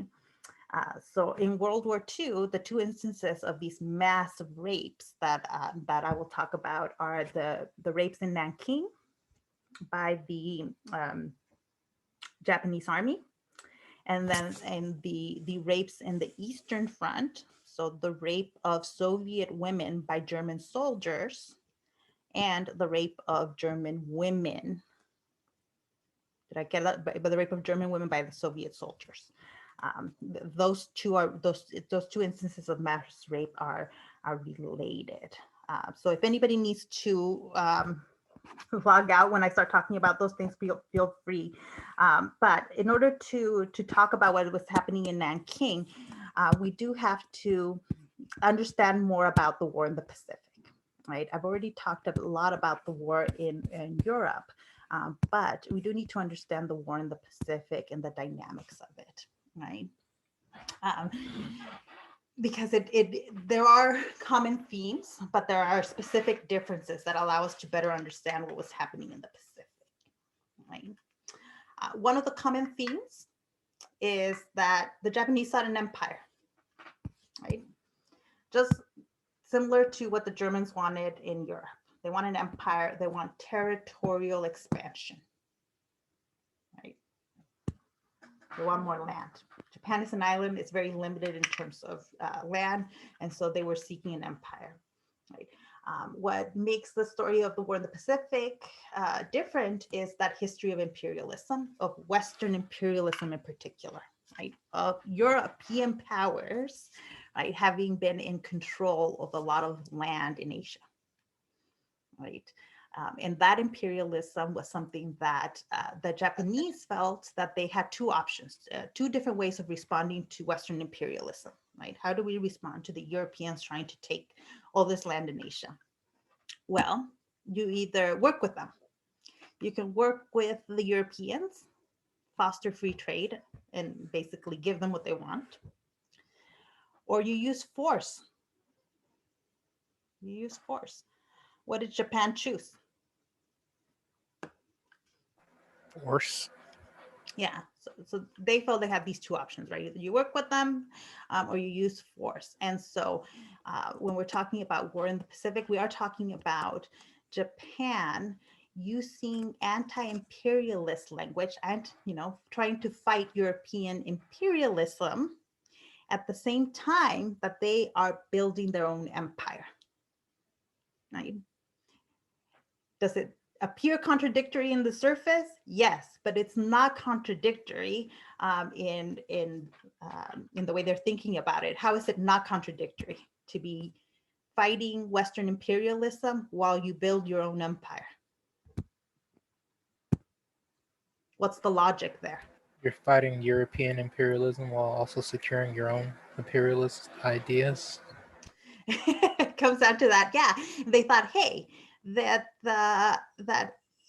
So in World War II, the two instances of these mass rapes that I will talk about are the rapes in Nanking by the Japanese army, and then the rapes in the Eastern Front. So the rape of Soviet women by German soldiers and the rape of German women. Did I get that? By the rape of German women by the Soviet soldiers. Those two instances of mass rape are related. So if anybody needs to log out when I start talking about those things, feel free. But in order to talk about what was happening in Nanking, we do have to understand more about the war in the Pacific, right? I've already talked a lot about the war in Europe, but we do need to understand the war in the Pacific and the dynamics of it, right? Because there are common themes, but there are specific differences that allow us to better understand what was happening in the Pacific, right? One of the common themes is that the Japanese sought an empire, right? Just similar to what the Germans wanted in Europe. They want an empire, they want territorial expansion, right? They want more land. Japan is an island, it's very limited in terms of land, and so they were seeking an empire, right? What makes the story of the war in the Pacific different is that history of imperialism, of Western imperialism in particular, right? Of European powers, right, having been in control of a lot of land in Asia, right? And that imperialism was something that the Japanese felt that they had two options, two different ways of responding to Western imperialism, right? How do we respond to the Europeans trying to take all this land in Asia? Well, you either work with them. You can work with the Europeans, foster free trade, and basically give them what they want. Or you use force. You use force. What did Japan choose? Force. Yeah, so they felt they had these two options, right? Either you work with them or you use force. And so when we're talking about war in the Pacific, we are talking about Japan using anti-imperialist language and, trying to fight European imperialism at the same time that they are building their own empire, right? Does it appear contradictory in the surface? Yes, but it's not contradictory in the way they're thinking about it. How is it not contradictory to be fighting Western imperialism while you build your own empire? What's the logic there? You're fighting European imperialism while also securing your own imperialist ideas. It comes down to that. Yeah, they thought, hey, that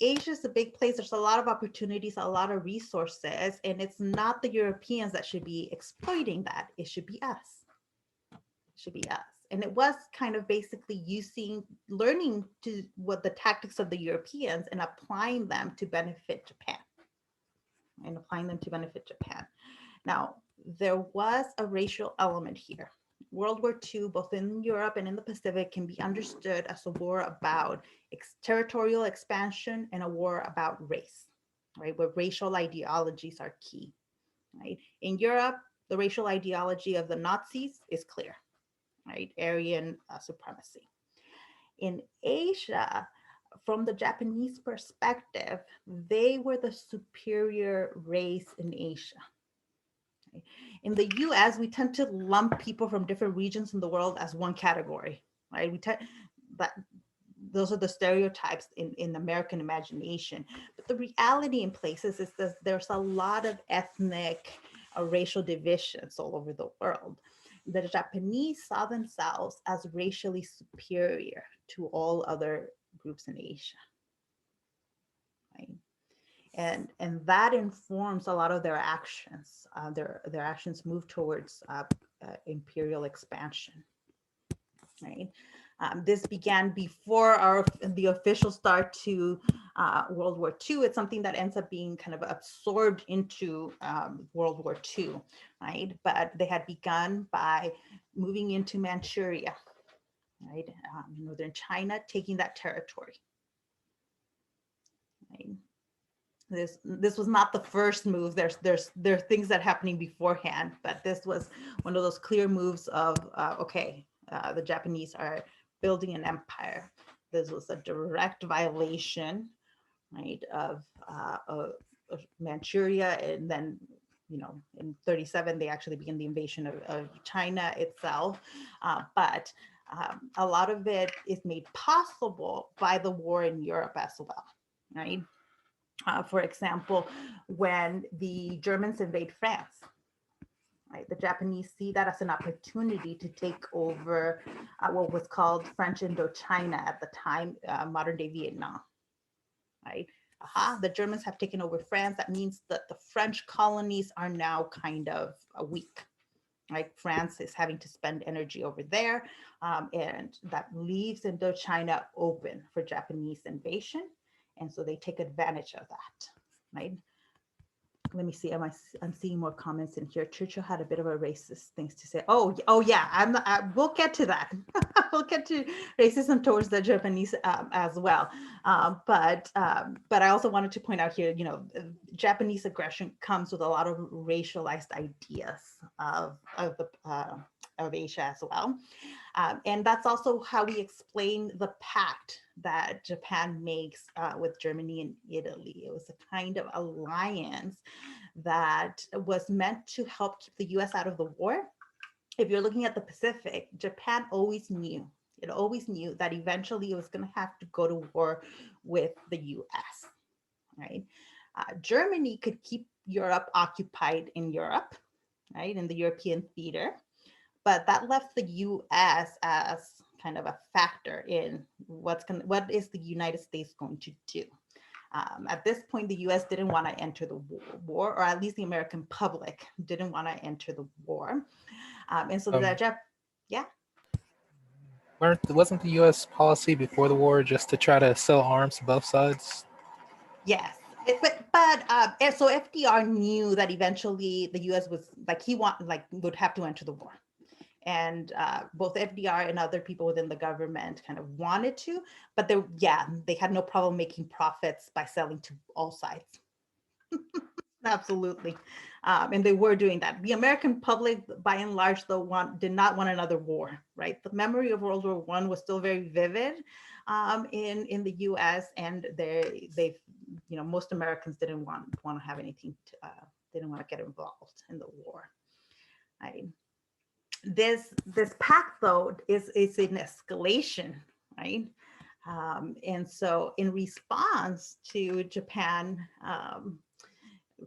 Asia's a big place. There's a lot of opportunities, a lot of resources, and it's not the Europeans that should be exploiting that. It should be us. It should be us. And it was kind of basically learning to what the tactics of the Europeans and applying them to benefit Japan. Now, there was a racial element here. World War II, both in Europe and in the Pacific, can be understood as a war about territorial expansion and a war about race, right? Where racial ideologies are key, right? In Europe, the racial ideology of the Nazis is clear, right? Aryan supremacy. In Asia, from the Japanese perspective, they were the superior race in Asia. In the US, we tend to lump people from different regions in the world as one category, right? Those are the stereotypes in American imagination. But the reality in places is that there's a lot of ethnic or racial divisions all over the world. The Japanese saw themselves as racially superior to all other groups in Asia, right? And that informs a lot of their actions. Their actions move towards imperial expansion, right? This began before the official start to World War II. It's something that ends up being kind of absorbed into World War II, right? But they had begun by moving into Manchuria, right? Northern China, taking that territory, right? This was not the first move. There are things that are happening beforehand, but this was one of those clear moves of the Japanese are building an empire. This was a direct violation, right, of Manchuria, and then in 1937 they actually began the invasion of China itself, but a lot of it is made possible by the war in Europe as well, right? For example, when the Germans invade France, right, the Japanese see that as an opportunity to take over what was called French Indochina at the time, modern day Vietnam, right? The Germans have taken over France. That means that the French colonies are now kind of weak, right? France is having to spend energy over there, and that leaves Indochina open for Japanese invasion. And so they take advantage of that, right? Let me see. I'm seeing more comments in here. Churchill had a bit of a racist things to say. Oh yeah. We'll get to that. We'll get to racism towards the Japanese as well. But I also wanted to point out here, Japanese aggression comes with a lot of racialized ideas of Asia as well. And that's also how we explain the pact that Japan makes with Germany and Italy. It was a kind of alliance that was meant to help keep the US out of the war. If you're looking at the Pacific, Japan always knew that eventually it was going to have to go to war with the US, right? Germany could keep Europe occupied in Europe, right, in the European theater. But that left the U.S. as kind of a factor in what is the United States going to do. At this point, the U.S. didn't want to enter the war, or at least the American public didn't want to enter the war. And so yeah. Wasn't the U.S. policy before the war just to try to sell arms to both sides? Yes. So FDR knew that eventually the U.S. was would have to enter the war. And both FDR and other people within the government kind of wanted to, but they had no problem making profits by selling to all sides. Absolutely. And they were doing that. The American public, by and large, though, did not want another war, right? The memory of World War I was still very vivid in the U.S., and most Americans didn't want to have anything, didn't want to get involved in the war, right? This pact, though, is in escalation, right? And so in response to Japan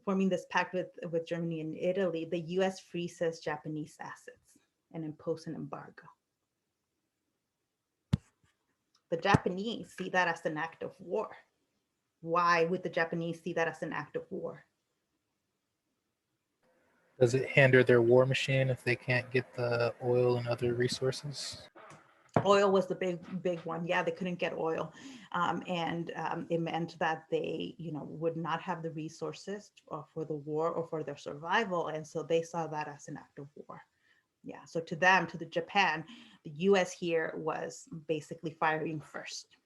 forming this pact with Germany and Italy, the US freezes Japanese assets and imposes an embargo. The Japanese see that as an act of war. Why would the Japanese see that as an act of war? Does it hinder their war machine if they can't get the oil and other resources? Oil was the big one. Yeah, they couldn't get oil, and it meant that they, would not have the resources for the war or for their survival, and so they saw that as an act of war. Yeah. So to them, to the Japan, the U.S. here was basically firing first.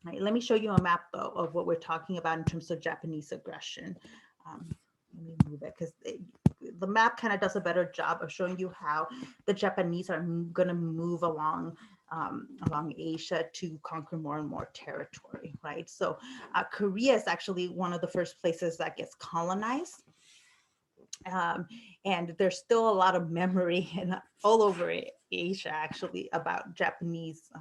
Right, let me show you a map though of what we're talking about in terms of Japanese aggression. Let me move it because the map kind of does a better job of showing you how the Japanese are going to move along Asia to conquer more and more territory, right? So Korea is actually one of the first places that gets colonized. And there's still a lot of memory and all over Asia actually about Japanese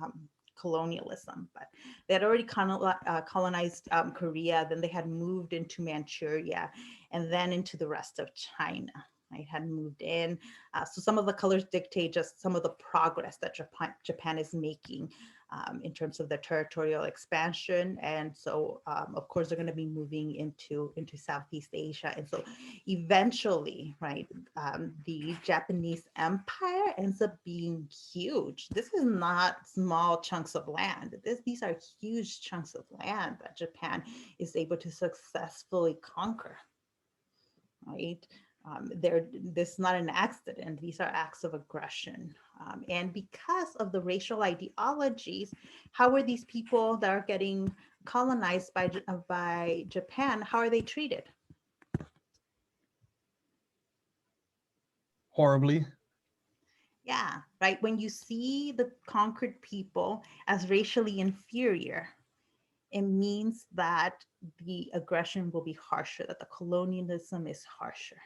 colonialism, but they had already colonized Korea, then they had moved into Manchuria, and then into the rest of China. Right, had moved in. So some of the colors dictate just some of the progress that Japan is making in terms of their territorial expansion. And so, of course, they're going to be moving into Southeast Asia. And so eventually, right, the Japanese empire ends up being huge. This is not small chunks of land. These are huge chunks of land that Japan is able to successfully conquer, right? This is not an accident. These are acts of aggression. And because of the racial ideologies, how are these people that are getting colonized by Japan, how are they treated? Horribly. Yeah, right. When you see the conquered people as racially inferior, it means that the aggression will be harsher, that the colonialism is harsher.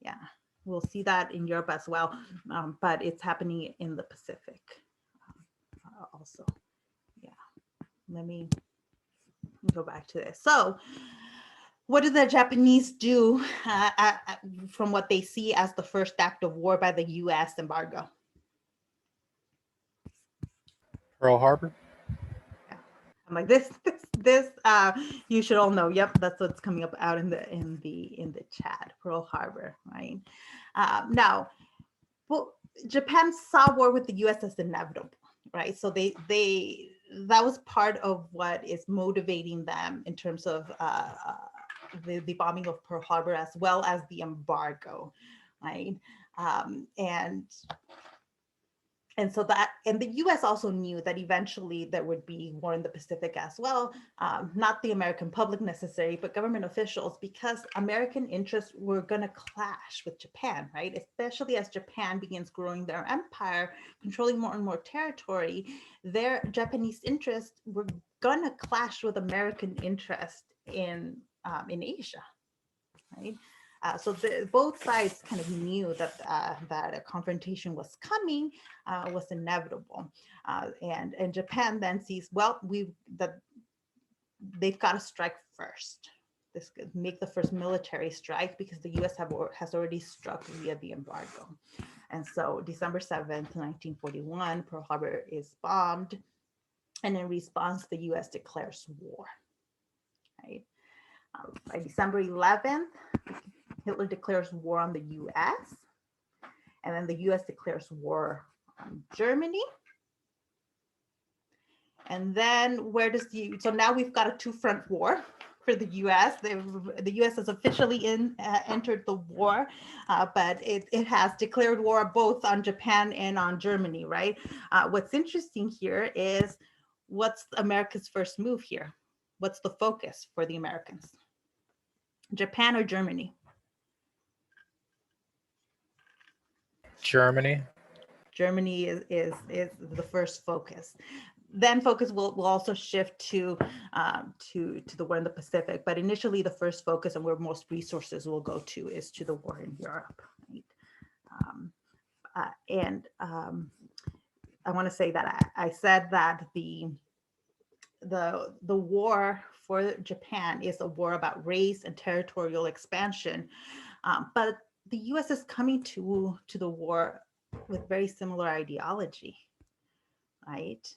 Yeah, we'll see that in Europe as well, but it's happening in the Pacific also. Yeah, let me go back to this. So what do the Japanese do from what they see as the first act of war by the US embargo? Pearl Harbor? I'm like this you should all know. Yep, that's what's coming up out in the chat. Pearl Harbor, right? Now, well, Japan saw war with the U.S. as inevitable, right? So that was part of what is motivating them in terms of the bombing of Pearl Harbor as well as the embargo, right? And so and the US also knew that eventually there would be war in the Pacific as well, not the American public necessarily, but government officials, because American interests were going to clash with Japan, right? Especially as Japan begins growing their empire, controlling more and more territory, their Japanese interests were going to clash with American interest in Asia, right? So both sides kind of knew that that a confrontation was coming, was inevitable, and Japan then sees, well, they've got to strike first. This could make the first military strike because the U.S. has already struck via the embargo, and so December 7th, 1941, Pearl Harbor is bombed, and in response, the U.S. declares war. Right, by December 11th. Hitler declares war on the US, and then the US declares war on Germany. And then so now we've got a two-front war for the US. The US has officially entered the war, but it has declared war both on Japan and on Germany, right? What's interesting here is, what's America's first move here? What's the focus for the Americans? Japan or Germany? Germany. Germany is the first focus. Then focus will also shift to the war in the Pacific, but initially the first focus and where most resources will go to is to the war in Europe. Right? I want to say that I said that the war for Japan is a war about race and territorial expansion, but the U.S. is coming to the war with very similar ideology, right?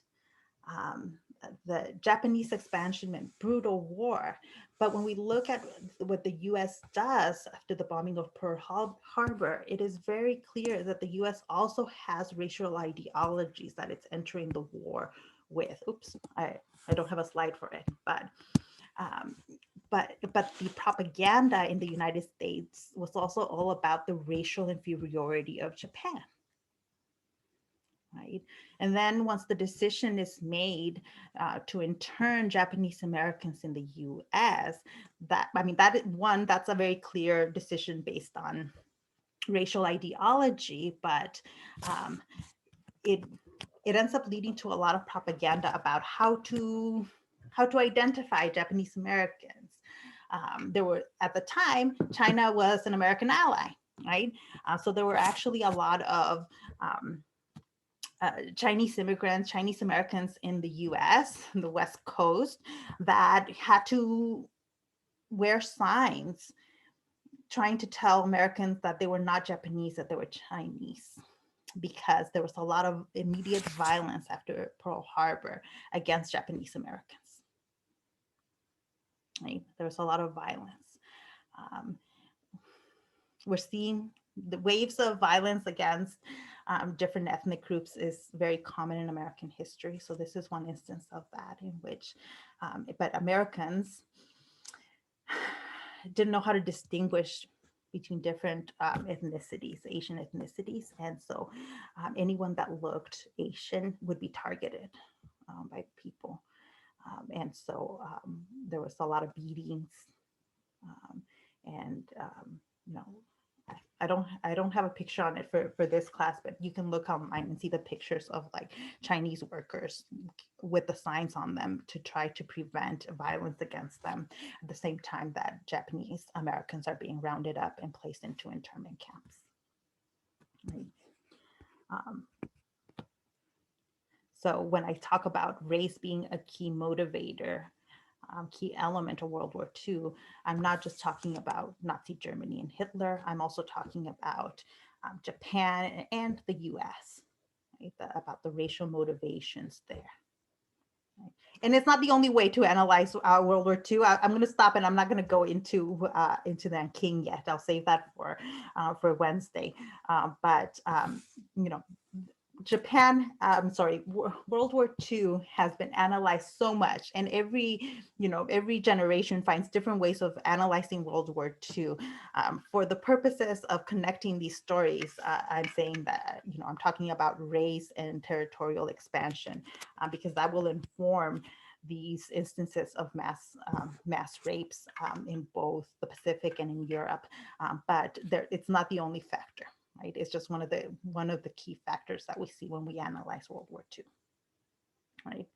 the Japanese expansion meant brutal war. But when we look at what the US does after the bombing of Pearl Harbor, it is very clear that the US also has racial ideologies that it's entering the war with. Oops, I don't have a slide for it, um, but the propaganda in the United States was also all about the racial inferiority of Japan. Right. And then once the decision is made to intern Japanese Americans in the US, that's a very clear decision based on racial ideology, but it ends up leading to a lot of propaganda about how to identify Japanese Americans. There were, at the time, China was an American ally, right? So there were actually a lot of Chinese immigrants, Chinese Americans in the US, the West Coast, that had to wear signs trying to tell Americans that they were not Japanese, that they were Chinese, because there was a lot of immediate violence after Pearl Harbor against Japanese Americans. Right? There was a lot of violence. We're seeing the waves of violence against different ethnic groups is very common in American history. So this is one instance of that in which, but Americans didn't know how to distinguish between different ethnicities, Asian ethnicities. And so anyone that looked Asian would be targeted by people. And so there was a lot of beatings and, you know, I don't have a picture on it for this class, but you can look online and see the pictures of like Chinese workers with the signs on them to try to prevent violence against them at the same time that Japanese Americans are being rounded up and placed into internment camps. Right. So when I talk about race being a key motivator, key element of World War II, I'm not just talking about Nazi Germany and Hitler, I'm also talking about Japan and the US, right? About the racial motivations there. Right? And it's not the only way to analyze World War II. I'm going to stop and I'm not going to go into the Nanking yet. I'll save that for Wednesday. But you know, World War II has been analyzed so much, and every generation finds different ways of analyzing World War II. For the purposes of connecting these stories, I'm saying that, I'm talking about race and territorial expansion, because that will inform these instances of mass rapes in both the Pacific and in Europe. But it's not the only factor. Right? It's just one of the key factors that we see when we analyze World War II. Right?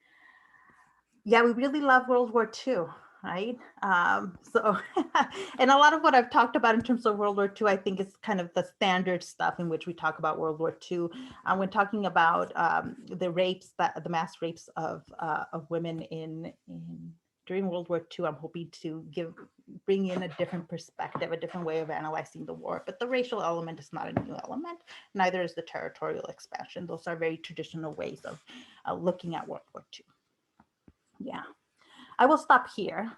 Yeah, we really love World War II, right? So, and a lot of what I've talked about in terms of World War II, I think is kind of the standard stuff in which we talk about World War II. When talking about the mass rapes of women during World War II, I'm hoping to bring in a different perspective, a different way of analyzing the war. But the racial element is not a new element, neither is the territorial expansion. Those are very traditional ways of looking at World War II. Yeah, I will stop here.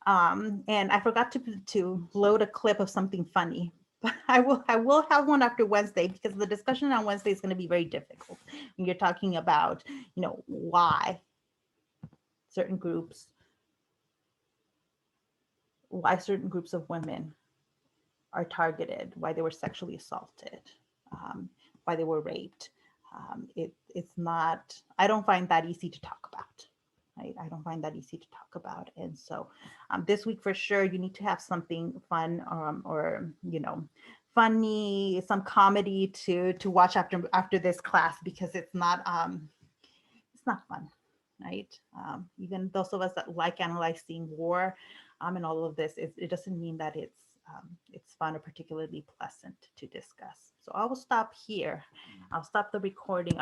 And I forgot to load a clip of something funny, but I will have one after Wednesday, because the discussion on Wednesday is going to be very difficult when you're talking about, why certain groups of women are targeted, why they were sexually assaulted, why they were raped. It's not, I don't find that easy to talk about. Right? I don't find that easy to talk about. And so this week for sure, you need to have something fun or funny, some comedy to watch after this class, because it's not fun. Right? Even those of us that like analyzing war and all of this, it doesn't mean that it's fun or particularly pleasant to discuss. So I will stop here. I'll stop the recording.